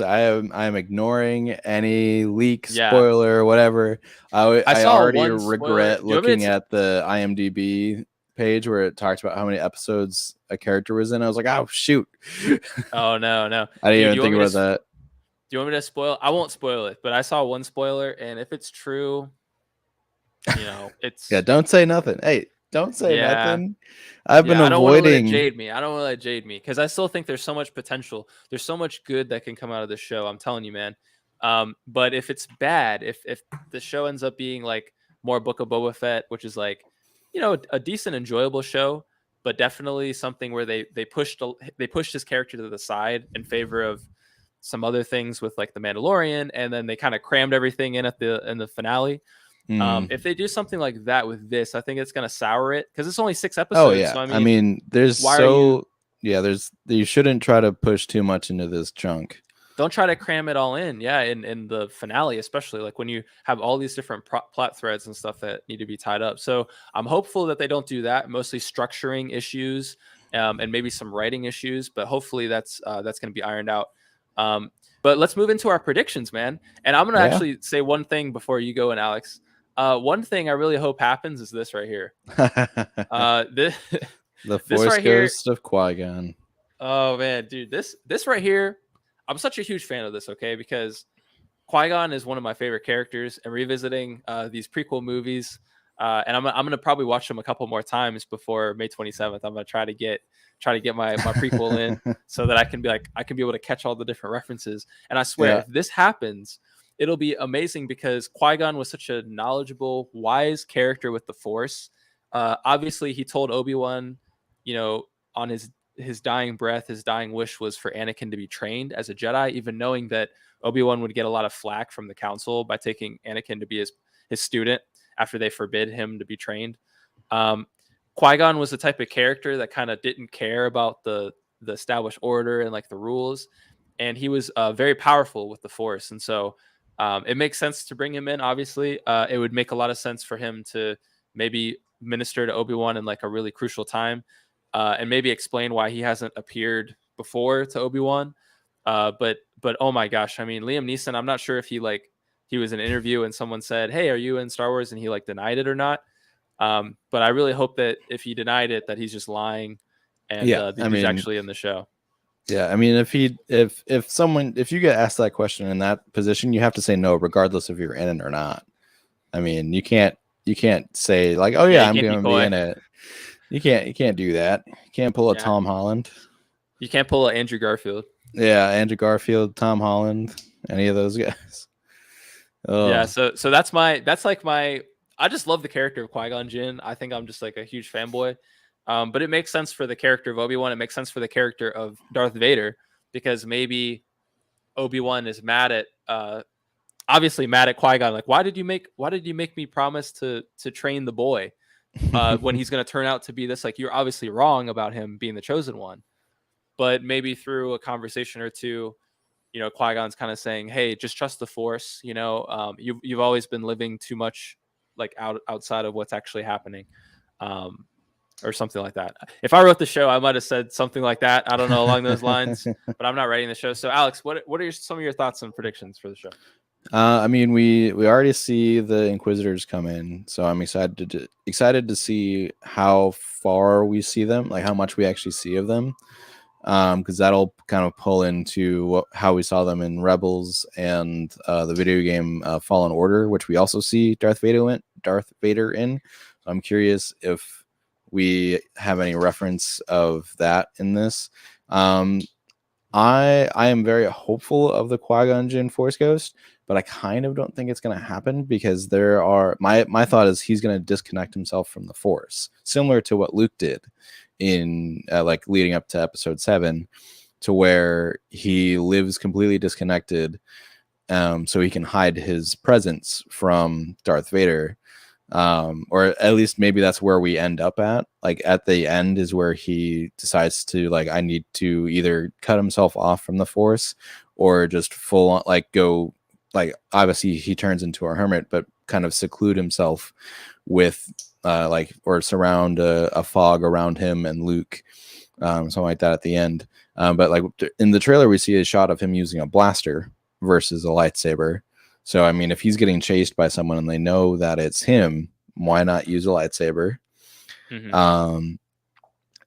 I am ignoring any leak, yeah. spoiler, whatever. I I saw already one spoiler. regret Do you want me looking to? at the IMDb page where it talks about how many episodes a character was in. I was like, oh shoot. Oh no, no, I didn't dude. even think about that. Do you want me to spoil? I won't spoil it, but I saw one spoiler, and if it's true, you know, Yeah, it's don't say nothing. Hey, don't say yeah. nothing. I've been Yeah, I don't want to let it avoiding. jade me. I don't want to let it jade me because I still think there's so much potential. There's so much good that can come out of this show. I'm telling you, man. But if it's bad, if the show ends up being like more Book of Boba Fett, which is like, you know, a decent, enjoyable show, but definitely something where they pushed his character to the side in favor of some other things with like the Mandalorian, and then they kind of crammed everything in at the finale. Hmm. If they do something like that with this, I think it's going to sour it because it's only 6 Oh episodes. yeah. So I I mean, mean, why are you? there's you shouldn't try to push too much into this chunk. Don't try to cram it all in. Yeah, in the finale, especially like when you have all these different plot threads and stuff that need to be tied up. So I'm hopeful that they don't do that. Mostly structuring issues and maybe some writing issues, but hopefully that's going to be ironed out. But let's move into our predictions, man. And I'm going to Yeah. actually say one thing before you go, and Alex. One thing I really hope happens is this right here. This The this Force right here. Ghost of Qui-Gon. Oh man, dude, this right here. I'm such a huge fan of this. Okay, because Qui-Gon is one of my favorite characters, and revisiting these prequel movies, and I'm gonna probably watch them a couple more times before May 27th. I'm gonna try to get my prequel in so that I can be able to catch all the different references. And I swear, Yeah. if this happens, it'll be amazing because Qui-Gon was such a knowledgeable, wise character with the Force. Obviously, he told Obi-Wan, on his dying breath, his dying wish was for Anakin to be trained as a Jedi, even knowing that Obi-Wan would get a lot of flack from the Council by taking Anakin to be his student after they forbid him to be trained. Um, Qui-Gon was the type of character that kind of didn't care about the established order and like the rules, and he was very powerful with the Force, and so it makes sense to bring him in. Obviously, it would make a lot of sense for him to maybe minister to Obi-Wan in like a really crucial time, and maybe explain why he hasn't appeared before to Obi-Wan. But oh my gosh, I mean, Liam Neeson, I'm not sure if he was in an interview and someone said, "Hey, are you in Star Wars?" and he like denied it or not. But I really hope that if he denied it, that he's just lying, and Yeah, I he's mean, actually in the show. yeah, I mean, if you get asked that question in that position, you have to say no, regardless if you're in it or not. I mean, you can't say like, oh Yeah, yeah, you I'm can't be going to be coy. in it. You can't do that. You can't pull a Yeah. Tom Holland. You can't pull a Andrew Garfield. Yeah, Andrew Garfield, Tom Holland, any of those guys. Oh. Yeah, so that's like my I just love the character of Qui-Gon Jinn. I think I'm just like a huge fanboy. But it makes sense for the character of Obi-Wan. It makes sense for the character of Darth Vader, because maybe Obi-Wan is mad at obviously mad at Qui-Gon. Like, why did you make me promise to train the boy when he's going to turn out to be this? Like, you're obviously wrong about him being the chosen one. But maybe through a conversation or two, Qui-Gon's kind of saying, "Hey, just trust the Force. You've always been living too much like outside of what's actually happening." Or something like that. If I wrote the show, I might have said something like that. I don't know, along those lines, but I'm not writing the show. So, Alex, what are some of your thoughts and predictions for the show? I mean, we already see the Inquisitors come in, so I'm excited to see how far we see them, like how much we actually see of them, because that'll kind of pull into how we saw them in Rebels and the video game Fallen Order, which we also see Darth Vader in. So I'm curious if we have any reference of that in this. I am very hopeful of the Qui-Gon Jinn Force Ghost, but I kind of don't think it's going to happen, because there are my thought is he's going to disconnect himself from the Force, similar to what Luke did in like leading up to Episode 7, to where he lives completely disconnected, so he can hide his presence from Darth Vader. Or at least maybe that's where we end up at. Like at the end is where he decides to like, I need to either cut himself off from the Force or just full on like go, like obviously he turns into a hermit, but kind of seclude himself with like, or surround a fog around him and Luke, something like that at the end. But like in the trailer, we see a shot of him using a blaster versus a lightsaber. So, I mean, if he's getting chased by someone and they know that it's him, why not use a lightsaber? Mm-hmm.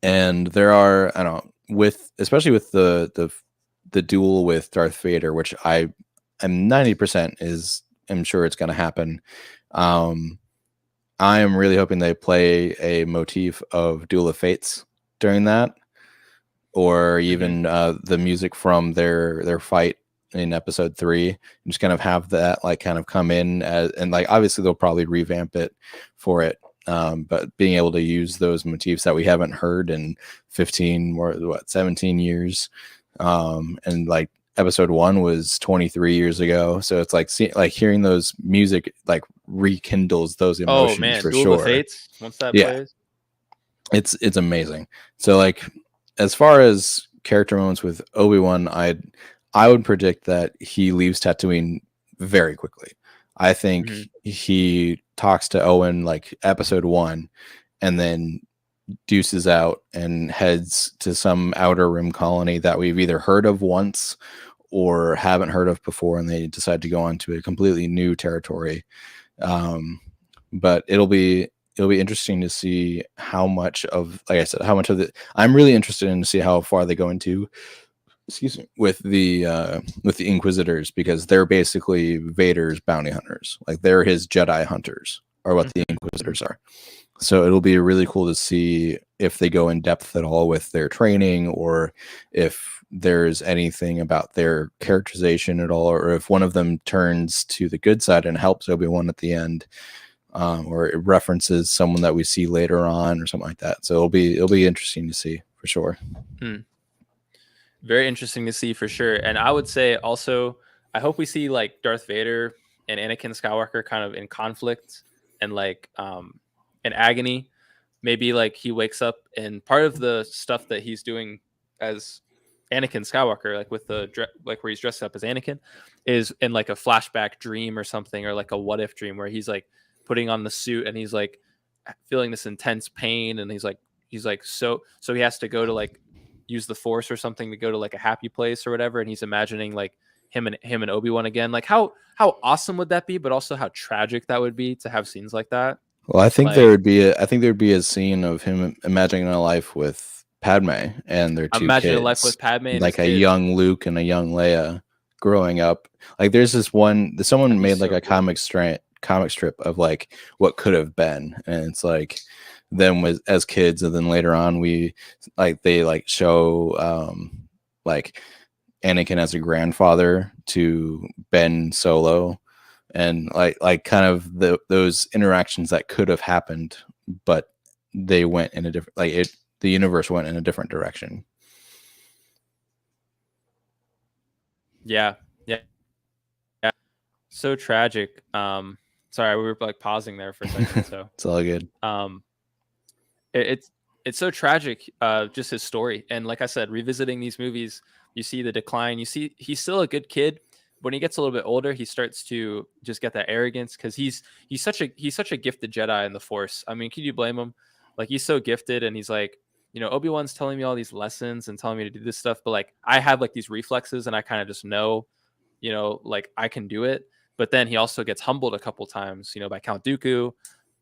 And there are, I don't know, especially with the duel with Darth Vader, which I am 90% I'm sure it's going to happen. I am really hoping they play a motif of Duel of Fates during that, or even the music from their fight in Episode 3, and just kind of have that like kind of come in and like obviously they'll probably revamp it for it, but being able to use those motifs that we haven't heard in 17 years, and like Episode 1 was 23 years ago, so it's like hearing those music like rekindles those emotions. Oh man, for Duel of Fates, once that plays, it's amazing. So like as far as character moments with Obi-Wan, I would predict that he leaves Tatooine very quickly. I think he talks to Owen like Episode 1 and then deuces out and heads to some outer rim colony that we've either heard of once or haven't heard of before, and they decide to go on to a completely new territory. But it'll be interesting to see how much of, like I said, how much of the, I'm really interested in to see how far they go into, with the Inquisitors, because they're basically Vader's bounty hunters. Like they're his Jedi hunters, are what the Inquisitors are. So it'll be really cool to see if they go in depth at all with their training, or if there's anything about their characterization at all, or if one of them turns to the good side and helps Obi-Wan at the end. or it references someone that we see later on or something like that. So it'll be interesting to see for sure. Very interesting to see for sure. And I would say also, I hope we see like Darth Vader and Anakin Skywalker kind of in conflict and like in agony. Maybe like he wakes up and part of the stuff that he's doing as Anakin Skywalker, like with the like where he's dressed up as Anakin, is in like a flashback dream or something, or like a what if dream where he's like putting on the suit and he's like feeling this intense pain, and he's like so he has to go to like use the Force or something to go to like a happy place or whatever, and he's imagining like him and Obi Wan again. Like how awesome would that be? But also how tragic that would be to have scenes like that. Well, I think Like, there'd be a scene of him imagining a life with Padme and their two imagine a life kids, with Padme and his like a kids. young Luke and a young Leia growing up. Like there's this one, someone made like so a cool. comic strip of like what could have been, and it's like them as kids, and then later on they like show like Anakin as a grandfather to Ben Solo, and like kind of those interactions that could have happened, but they went in a different the universe went in a different direction. Yeah, yeah, yeah. So tragic. Sorry, we were like pausing there for a second. So It's all good. It's so tragic, just his story. And like I said, revisiting these movies, you see the decline. You see he's still a good kid. When he gets a little bit older, he starts to just get that arrogance because he's such a gifted Jedi in the Force. I mean, can you blame him? Like he's so gifted, and he's like, Obi-Wan's telling me all these lessons and telling me to do this stuff, but like I have like these reflexes, and I kind of just know, like I can do it. But then he also gets humbled a couple times, by Count Dooku,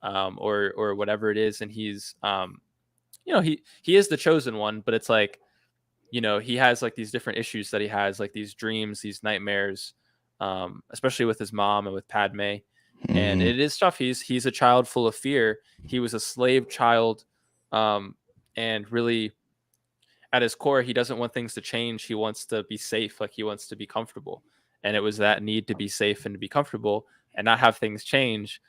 or whatever it is, and he's he is the chosen one, but it's like, he has like these different issues that he has, like these dreams, these nightmares, especially with his mom and with Padme. And it is tough. He's a child full of fear. He was a slave child, and really at his core, he doesn't want things to change. He wants to be safe, like he wants to be comfortable. And it was that need to be safe and to be comfortable and not have things change,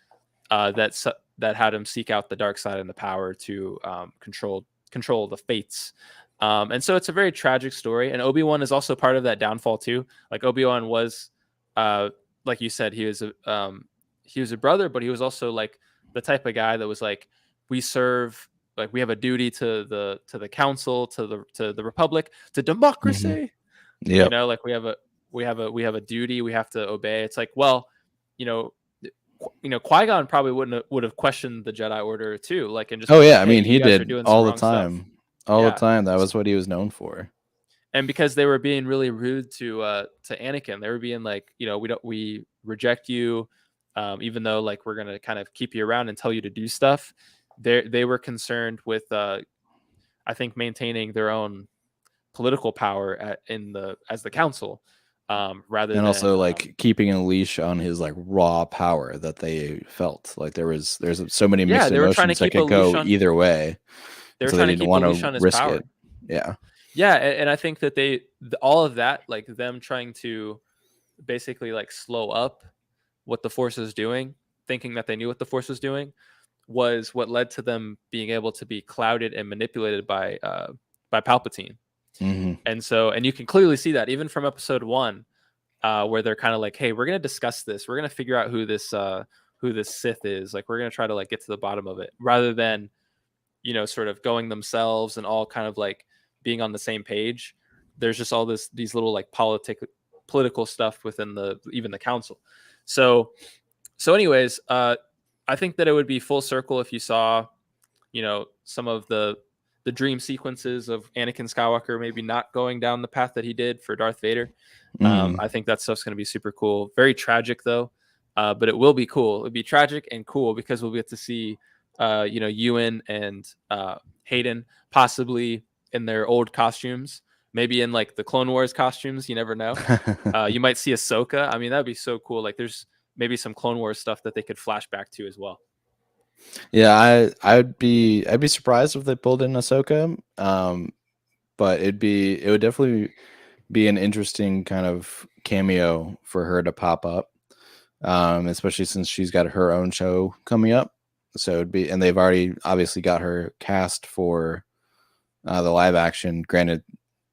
that had him seek out the dark side and the power to control the fates. And so it's a very tragic story. And Obi-Wan is also part of that downfall too. Like Obi-Wan was, like you said, he was a brother, but he was also like the type of guy that was like, we serve, like we have a duty to the council, to the republic, to democracy. Yeah. Like we have a duty we have to obey. It's like, well, Qui-Gon probably would have questioned the Jedi Order too, like, and just oh been yeah, like, I hey, mean you he guys are did doing some all the wrong stuff. time. All the time. That was what he was known for. And because they were being really rude to Anakin, they were being like, we reject you, even though like we're gonna kind of keep you around and tell you to do stuff. They were concerned with, I think, maintaining their own political power as the council, rather and than also like keeping a leash on his like raw power that they felt. Like there's so many mixed they were trying to emotions that keep a could leash go on. either way. They were So they trying to didn't keep a want leash to on his risk power. it. Yeah. Yeah, and I think that all of that, like them trying to basically like slow up what the Force is doing, thinking that they knew what the Force was doing, was what led to them being able to be clouded and manipulated by Palpatine. And you can clearly see that even from Episode 1, where they're kind of like, hey, we're gonna discuss this, we're gonna figure out who this Sith is, like we're gonna try to like get to the bottom of it, rather than sort of going themselves and all kind of like being on the same page. There's just all these little like political stuff within even the council. So anyways, I think that it would be full circle if you saw, some of the dream sequences of Anakin Skywalker maybe not going down the path that he did for Darth Vader. I think that stuff's going to be super cool. Very tragic though, but it will be cool. It'll be tragic and cool because we'll get to see, Ewan and Hayden possibly in their old costumes, maybe in like the Clone Wars costumes. You never know. You might see Ahsoka. I mean, that'd be so cool. Like, there's maybe some Clone Wars stuff that they could flash back to as well. Yeah, I'd be surprised if they pulled in Ahsoka. But it would definitely be an interesting kind of cameo for her to pop up. especially since she's got her own show coming up. So it'd be, and they've already obviously got her cast for the live action. Granted,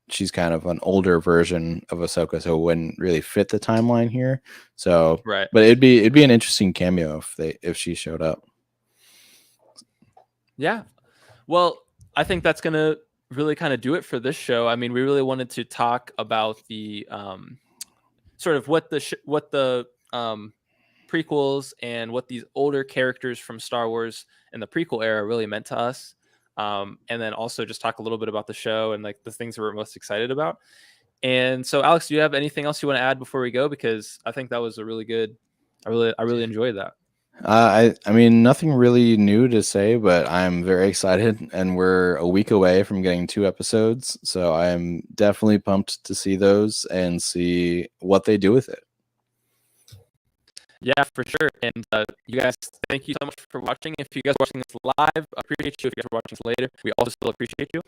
she's kind of an older version of Ahsoka, so it wouldn't really fit the timeline here. So, Right. but it'd be an interesting cameo if she showed up. Yeah. Well, I think that's gonna really kind of do it for this show. I mean, we really wanted to talk about the sort of what the prequels and what these older characters from Star Wars and the prequel era really meant to us. And then also just talk a little bit about the show and like the things we're most excited about. And so, Alex, do you have anything else you want to add before we go? Because I think that was a really good. I really enjoyed that. I mean, nothing really new to say, but I'm very excited, and we're a week away from getting 2 episodes, so I'm definitely pumped to see those and see what they do with it. Yeah, for sure. And you guys, thank you so much for watching. If you guys are watching this live, I appreciate you. If you guys are watching this later, we also still appreciate you.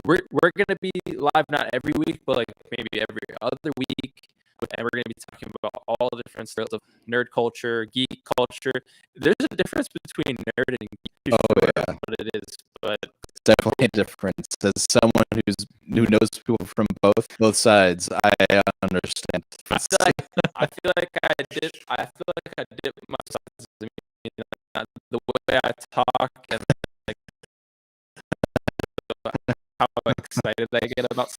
We're gonna be live not every week, but like maybe every other week. And we're going to be talking about all the different styles of nerd culture, geek culture. There's a difference between nerd and geek. Oh, yeah. What it is, but It's definitely a difference. As someone who knows people from both sides, I understand. I feel like I dip my sides. I mean, the way I talk and like how excited I get about stuff.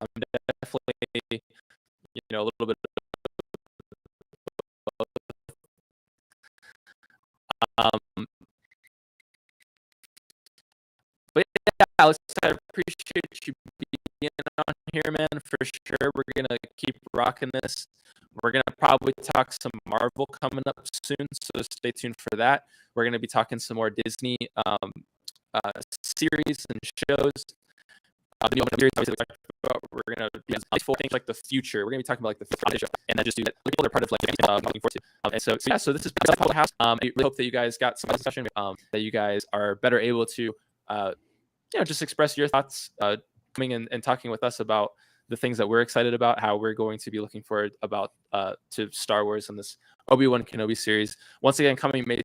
I'm definitely, a little bit. But yeah, Alex, I appreciate you being on here, man. For sure, we're gonna keep rocking this. We're gonna probably talk some Marvel coming up soon, so stay tuned for that. We're gonna be talking some more Disney series and shows. We're gonna be things like the future. We're gonna be talking about like the future, and then just do that. People are part of like looking forward to. And so yeah, so this is Public House. I really hope that you guys got some discussion. That you guys are better able to, just express your thoughts, coming and talking with us about the things that we're excited about, how we're going to be looking forward about to Star Wars and this Obi Wan Kenobi series. Once again, coming May